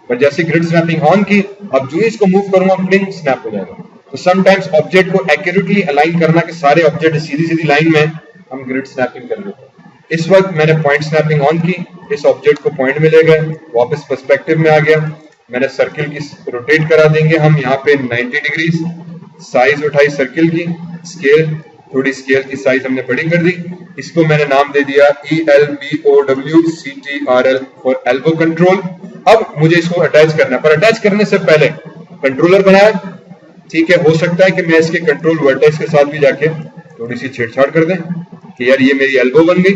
पर जैसे ग्रिड स्नैपिंग ऑन की, अब जो इसको मूव करूंगा प्लिंग स्नैप हो जाएगा। तो समटाइम्स ऑब्जेक्ट को एक्यूरेटली अलाइन करना कि सारे ऑब्जेक्ट सीधी सीधी लाइन में, हम ग्रिड स्नैपिंग कर लेते हैं। इस वक्त मैंने पॉइंट स्नैपिंग ऑन की, इस ऑब्जेक्ट को पॉइंट में ले गए, वापस पर्सपेक्टिव में आ गया। मैंने सर्किल की रोटेट करा देंगे हम यहाँ पे 90 डिग्रीज, साइज उठाई सर्किल की, स्केल, थोड़ी स्केल की साइज हमने बड़ी कर दी। इसको मैंने नाम दे दिया ELBOWCTRL फॉर एल्बो कंट्रोल। अब मुझे इसको अटैच करना है, पर अटैच करने से पहले कंट्रोलर बनाया। ठीक है, हो सकता है कि मैं इसके कंट्रोल वर्टेक्स के साथ भी जाके थोड़ी सी छेड़छाड़ कर दें कि यार ये मेरी एल्बो बन गई।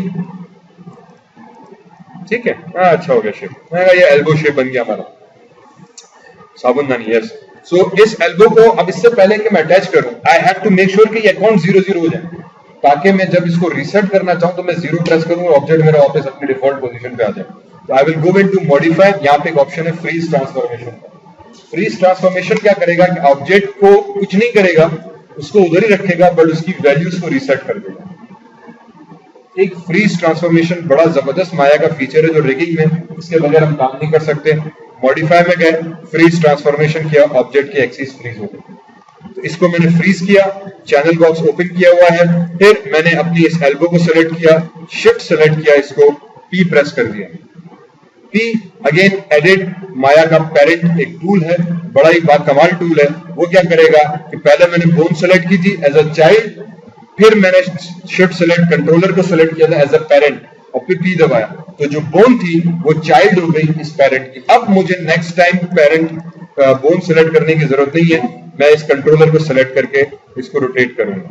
ठीक है, हाँ अच्छा हो गया शेप, मैं ये एल्बो शेप बन गया हमारा साबुनदानी। यस, सो इस एल्बो को अब इससे पहले कि मैं अटैच करूं, I have to make sure कि ये अकाउंट 0 हो जाए, ताकि मैं जब इसको रीसेट करना चाहूं तो मैं 0 प्रेस करूं और ऑब्जेक्ट मेरा वापस अपनी डिफॉल्ट पोजीशन पे आ जाए। तो I will go into modify, यहाँ पे एक ऑप्शन है फ्रीज ट्रांसफॉर्मेशन का। फ्रीज ट्रांसफॉर्मेशन क्या करेगा कि ऑब्जेक्ट को कुछ नहीं करेगा, उसको उधर ही रखेगा, बट उसकी वैल्यूज को रीसेट कर देगा। एक फ्रीज ट्रांसफॉर्मेशन बड़ा जबरदस्त माया का फीचर है जो रिगिंग में, इसके बगैर हम काम नहीं कर सकते। मॉडिफाई में गए, फ्रीज ट्रांसफॉर्मेशन किया, ऑब्जेक्ट की एक्सिस फ्रीज हो गई। तो इसको मैंने फ्रीज किया, चैनल बॉक्स ओपन किया हुआ है, फिर मैंने अपनी इस एल्बो को सेलेक्ट किया, शिफ्ट सेलेक्ट किया, इसको पी प्रेस कर दिया। पी अगेन एडिट माया का पेरेंट एक टूल है, बड़ा ही बाकमाल टूल है। वो क्या करेगा कि पहले मैंने बोन सेलेक्ट की थी एज अ चाइल्ड, फिर मैंने शिफ्ट सेलेक्ट कंट्रोलर को सेलेक्ट किया था एज अ पेरेंट और फिर पी दबाया, तो जो बोन थी वो चाइल्ड हो गई इस पेरेंट की। अब मुझे next time parent bone select करने की जरूरत नहीं है, मैं इस कंट्रोलर को सेलेक्ट करके इसको रोटेट करूंगा,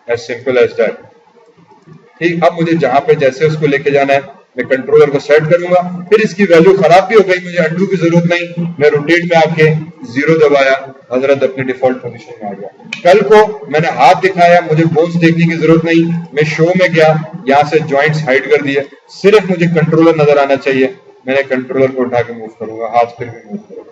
एज सिंपल एज दैट। ठीक, अब मुझे जहां पे जैसे उसको लेके जाना है मैं कंट्रोलर को सेट करूंगा, फिर इसकी वैल्यू खराब भी हो गई, मुझे अनडू की जरूरत नहीं, मैं रोटेट में आके 0 दबाया, हजरत अपनी डिफॉल्ट पोजीशन में आ गया। कल को मैंने हाथ दिखाया, मुझे बोन्स देखने की जरूरत नहीं, मैं शो में गया, यहां से जॉइंट्स हाइड कर दिए, सिर्फ मुझे कंट्रोलर नजर आना चाहिए, मैंने कंट्रोलर को उठा के मूव करूंगा, हाथ फिर भी मूव करूंगा।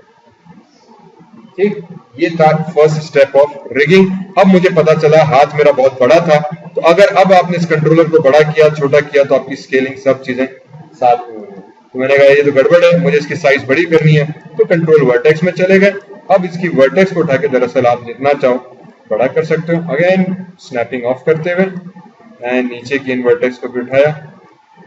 ठीक, ये था फर्स्ट स्टेप ऑफ रिगिंग। अब मुझे पता चला हाथ मेरा बहुत बड़ा था, तो अगर अब आपने इस कंट्रोलर को बड़ा किया छोटा किया तो आपकी स्केलिंग सब चीजें साथ में होंगी। तो मैंने कहा ये तो गड़बड़ है, मुझे इसकी साइज बड़ी करनी है, तो कंट्रोल वर्टेक्स में चले गए। अब इसकी वर्टेक्स को उठा के दरअसल आप जितना चाहो बड़ा कर सकते हो। अगेन स्नैपिंग ऑफ करते हुए एंड नीचे की इन वर्टेक्स को भी उठाया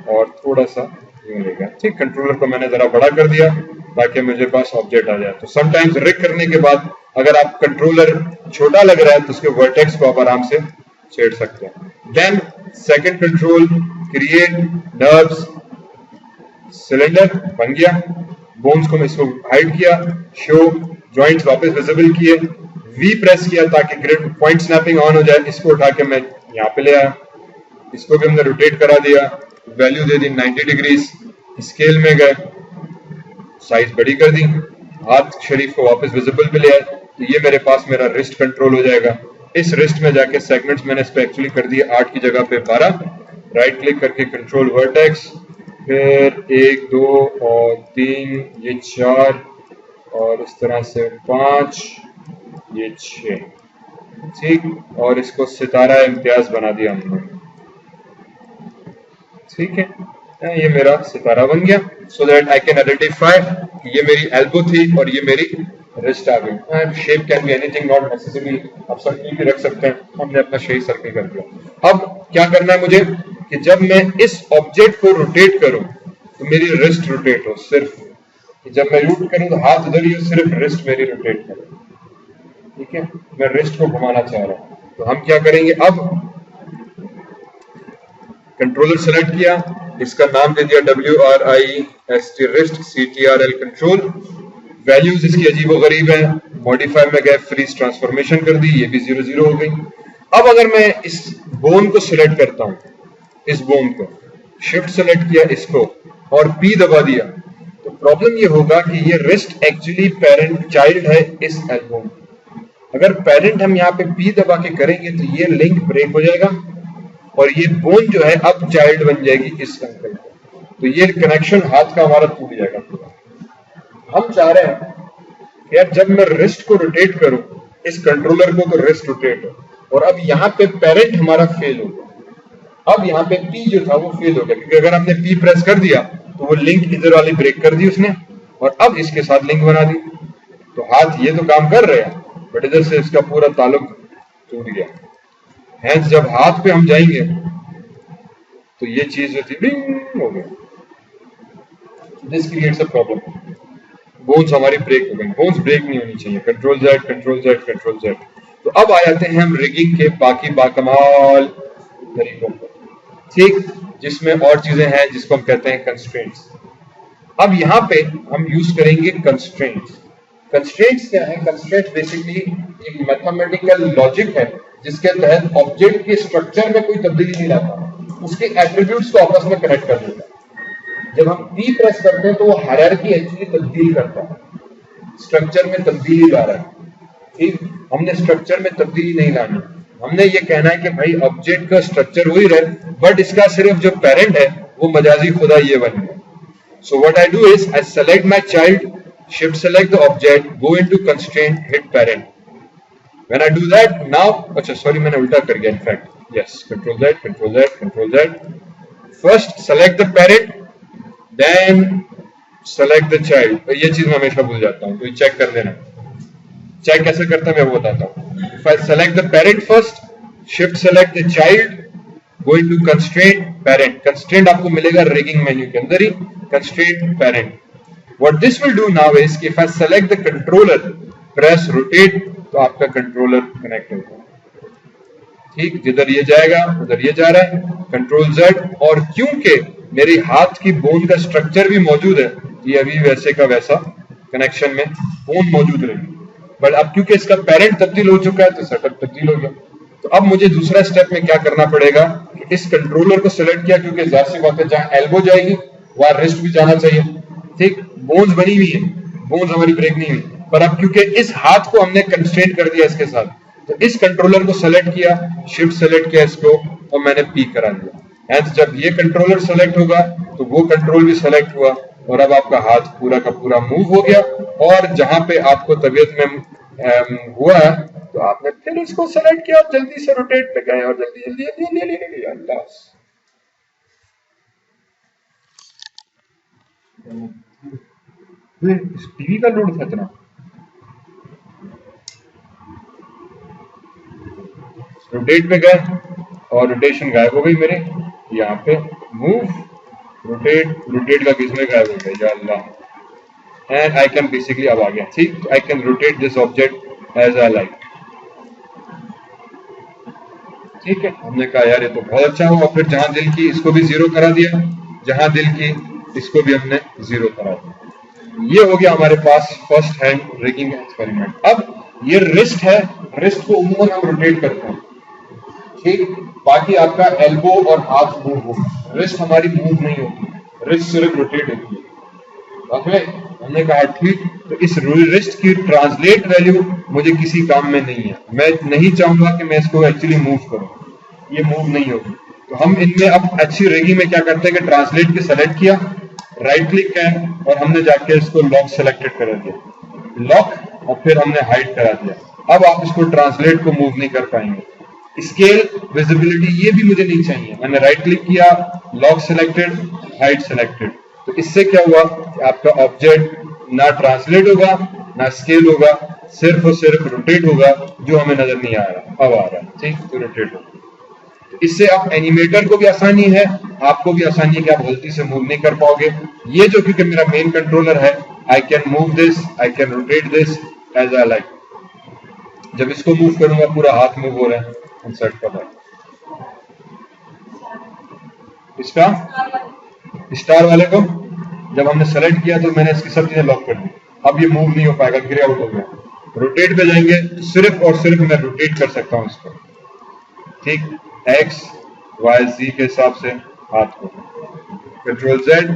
और थोड़ा सा यूं ले गया। ठीक, कंट्रोलर को मैंने जरा बड़ा कर दिया ताकि मुझे पास ऑब्जेक्ट आ जाए। तो समटाइम्स रिग करने के बाद अगर आप कंट्रोलर छोटा लग रहा है तो उसके वर्टेक्स को आप आराम से छेड़ सकते हैं। Then second control, create NURBS, cylinder बन गया। बोन्स को मैं इसको हाइड किया, शो जॉइंट्स वापस विजिबल किए, वी प्रेस किया ताकि ग्रिड पॉइंट स्नैपिंग ऑन हो जाए। इसको उठा के मैं यहाँ पे ले आया, इसको भी हमने रोटेट करा दिया, वैल्यू दे दी 90 डिग्रीज, स्केल में गए, साइज बड़ी कर दी, हाथ शरीफ को वापस विजिबल पे ले आए, तो ये मेरे पास मेरा रिस्ट कंट्रोल हो जाएगा। इस रिस्ट में जाके सेगमेंट्स मैंने इस पे एक्चुअली कर दिए 8 की जगह पे 12, राइट क्लिक करके कंट्रोल वर्टेक्स, फिर 1 2 और 3, ये 4 और इस तरह से 5, ये 6। ठीक, और इसको सितारा इम्तियाज बना दिया हमने। ठीक है, ये मेरा सितारा बन गया, so that I can identify ये मेरी एल्बो थी और ये मेरी रिस्ट आ गई। Shape can be anything, not necessary, आप सर्किल भी रख सकते हैं, हमने अपना शेप सर्किल कर दिया। अब क्या करना है मुझे कि जब मैं इस ऑब्जेक्ट को रोटेट करूं तो मेरी रिस्ट रोटेट हो, सिर्फ जब मैं रूट करूं तो हाथ उधर ही हो, सिर्फ रिस्ट मेरी रोटेट करे। ठीक है, मैं रिस्ट को घुमाना चाह रहा हूं, तो हम क्या करेंगे, अब कंट्रोलर सेलेक्ट किया, इसका नाम दे दिया WRIST wrist CTRL control, values इसकी अजीबो गरीब है, मॉडिफाई में गए, फ्रीज ट्रांसफॉर्मेशन कर दी, ये भी 0 0 हो गई। अब अगर मैं इस बोन को सिलेक्ट करता हूं, इस बोन को शिफ्ट सेलेक्ट किया इसको और P दबा दिया, तो प्रॉब्लम ये होगा कि ये रिस्ट एक्चुअली पेरेंट चाइल्ड है इस एल्बो में। अगर पेरेंट हम यहाँ पे P दबा के करेंगे तो ये लिंक ब्रेक हो जाएगा और ये बोन जो है अब चाइल्ड बन जाएगी इस अंकल को, तो ये कनेक्शन हाथ का हमारा टूट जाएगा पूरा। हम चाह रहे हैं कि यार जब मैं रिस्ट को रोटेट करूं, इस कंट्रोलर को, तो रिस्ट रोटेट हो, और अब यहाँ पे पेरेंट हमारा फेल हो गया। अब यहाँ पे P जो था वो फेल हो गया, क्योंकि अगर हमने P प्रेस कर दिया तो वो लिंक इधर वाली ब्रेक कर दी उसने और अब इसके साथ लिंक बना दी। तो हाथ ये तो काम कर रहे हैं बट इधर से इसका पूरा ताल्लुक टूट गया। हैंस जब हाथ पे हम जाएंगे तो ये चीज जो थी डिंग हो गई, this creates a problem. Bones हमारी ब्रेक हो गई, बोन्स ब्रेक नहीं होनी चाहिए। Control Z, control Z, control Z. तो अब आ जाते हैं हम रिगिंग के बाकी बाकमाल तरीकों पर, ठीक, जिसमें और चीजें हैं जिसको हम कहते हैं कंस्ट्रेंट्स। अब यहाँ पे हम यूज करेंगे कंस्ट्रेंट्स। कंस्ट्रेंट्स क्या है? कंस्ट्रेंट्स बेसिकली एक मैथमेटिकल लॉजिक है जिसके तहत ऑब्जेक्ट के स्ट्रक्चर में कोई तब्दीली नहीं लाता, उसके एट्रीब्यूट्स को आपस में कनेक्ट कर देता है। जब हम P प्रेस करते हैं तो वो हायरार्की एक्चुअली तब्दील करता है, स्ट्रक्चर में तब्दीली ला रहा है। ठीक, हमने स्ट्रक्चर में तब्दीली नहीं लानी, हमने ये कहना है कि भाई ऑब्जेक्ट का स्ट्रक्चर वही रहे बट इसका सिर्फ जो पेरेंट है वो मजाजी खुदा ये बन गया। सो what I do is I select my child, shift select the object, go into constraint, hit parent. When I do that, now, अच्छा sorry मैंने उल्टा कर गया, in fact Yes, Control Z, Control Z, Control Z. First select the parent, then select the child. तो ये चीज मैं हमेशा भूल जाता हूँ, तो चेक कर लेना. चेक कैसे करता है मैं वो बताता हूँ. If I select the parent first, shift select the child, go into constraint parent. Constraint आपको मिलेगा rigging menu के अंदर ही, constraint parent. What this will do now is if I select the controller, press rotate, तो आपका controller connect होगा. ठीक, जिधर ये जाएगा उधर ये जा रहा है. कंट्रोल Z, और क्योंकि मेरे हाथ की बोन का स्ट्रक्चर भी मौजूद है, ये अभी वैसे का वैसा कनेक्शन में बोन मौजूद रहेगी. बट अब क्योंकि इसका पेरेंट तब्दील हो चुका है तो सेटअप तब्दील हो गया. तो अब मुझे दूसरा स्टेप में क्या करना पड़ेगा कि इस कंट्रोलर को सिलेक्ट किया, क्योंकि जाहिर सी बात है जहां एल्बो जाएगी वहां रिस्ट भी जाना चाहिए. ठीक, बोन्स बनी हुई है, बोन्स हमारी ब्रेक नहीं हुई, पर अब क्योंकि इस हाथ को हमने कंस्ट्रेंट कर दिया इसके साथ, तो इस कंट्रोलर को सेलेक्ट किया, शिफ्ट सेलेक्ट किया इसको, और मैंने पी करा दिया. एंड जब ये कंट्रोलर सेलेक्ट होगा तो वो कंट्रोल भी सेलेक्ट हुआ, और अब आपका हाथ पूरा का पूरा मूव हो गया. और जहां पे आपको तबीयत में हुआ तो आपने फिर इसको सेलेक्ट किया, जल्दी से रोटेट पे गए और जल्दी जल्दी जल्दी ले ले अल्लाह. टीवी का लोड था इतना. रोटेट पे गए और रोटेशन गायब हो गई मेरे. यहाँ पे मूव, रोटेट, रोटेट का किसमें गायब हो गया, या Allah. And I can basically अब आ गया. ठीक, I can rotate this object as I like. ठीक है, हमने कहा यार ये तो बहुत अच्छा हुआ. फिर जहां दिल की इसको भी जीरो करा दिया, जहां दिल की इसको भी हमने जीरो करा दिया. ये हो गया हमारे पास फर्स्ट हैंड रिगिंग एक्सपेरिमेंट. अब ये रिस्ट है, रिस्ट को उम्मूमन हम रोटेट करते हैं. ठीक, बाकी आपका एल्बो और हाथ मूव होगा, रिस्ट हमारी मूव नहीं होती, रिस्ट सिर्फ रोटेट होती है. ओके, हमने कहा ठीक. तो इस रिस्ट की ट्रांसलेट वैल्यू मुझे किसी काम में नहीं है. मैं नहीं चाहूंगा कि मैं इसको एक्चुअली मूव करूं, ये मूव नहीं होगी. तो हम इनमें अब अच्छी रेगी में क्या करते हैं कि ट्रांसलेट के सेलेक्ट किया, राइट क्लिक है, और हमने जाके इसको लॉक सेलेक्टेड करा दिया, लॉक, और फिर हमने हाइड करा दिया. अब आप इसको ट्रांसलेट को मूव नहीं कर पाएंगे. स्केल, विजिबिलिटी, ये भी मुझे नहीं चाहिए. मैंने राइट क्लिक किया, लॉक सिलेक्टेड, हाइड सिलेक्टेड. तो इससे क्या हुआ कि आपका ऑब्जेक्ट ना ट्रांसलेट होगा ना स्केल होगा, सिर्फ और सिर्फ रोटेट होगा, जो हमें नजर नहीं आ रहा, अब आ रहा है. ठीक, तो रोटेट होगा. तो इससे आप एनिमेटर को भी आसानी है, आपको भी आसानी है कि आप गलती से मूव नहीं कर पाओगे. ये जो क्योंकि मेरा मेन कंट्रोलर है, I can move this, I can rotate this as I like. जब इसको मूव करूंगा पूरा हाथ मूव हो रहा है. इंसर्ट कर रहा है इसका स्टार वाले को. जब हमने सेलेक्ट किया तो मैंने इसकी सब चीजें लॉक कर दी. अब ये मूव नहीं हो पाएगा, ग्रे आउट हो गया. रोटेट पे जाएंगे, सिर्फ और सिर्फ मैं रोटेट कर सकता हूं इसको. ठीक, एक्स वाई जी के हिसाब से हाथ को, कंट्रोल जेड,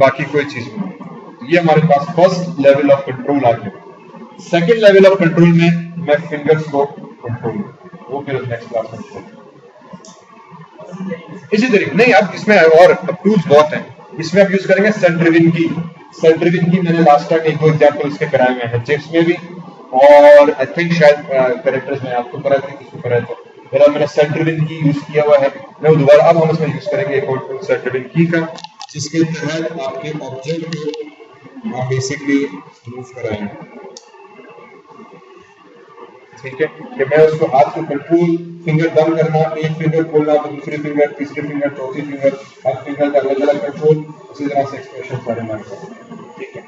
बाकी कोई चीज नहीं. ये हमारे पास फर्स्ट लेवल ऑफ कंट्रोल आ गया. सेकेंड लेवल ऑफ कंट्रोल में मैं फिंगर्स को कंट्रोल, वो फिर नेक्स्ट क्लास में इसी तरीके नहीं. अब इसमें और टूल्स बहुत हैं. इसमें आप यूज करेंगे सेंट्रिविन की. सेंट्रिविन की मैंने लास्ट टाइम एक दो एग्जांपल इसके कराए हुए हैं, चिप्स में भी, और आई थिंक शायद कैरेक्टर्स में आपको कराए थे, किसको कराए थे. मेरा मैंने सेंट्रिविन की यूज किया हुआ है. मैं वो दोबारा अब हम इसमें यूज करेंगे एक और सेंट्रिविन की का, जिसके तहत आपके ऑब्जेक्ट को आप बेसिकली मूव कराएंगे. ठीक है, कि मैं उसको हाथ को कंट्रोल, फिंगर दम करना, एक फिंगर खोलना तो दूसरी फिंगर, तीसरी फिंगर, चौथी फिंगर, हर फिंगर का अलग अलग कंट्रोल, उसी तरह से एक्सप्रेशन सारे हमारे पास. ठीक है.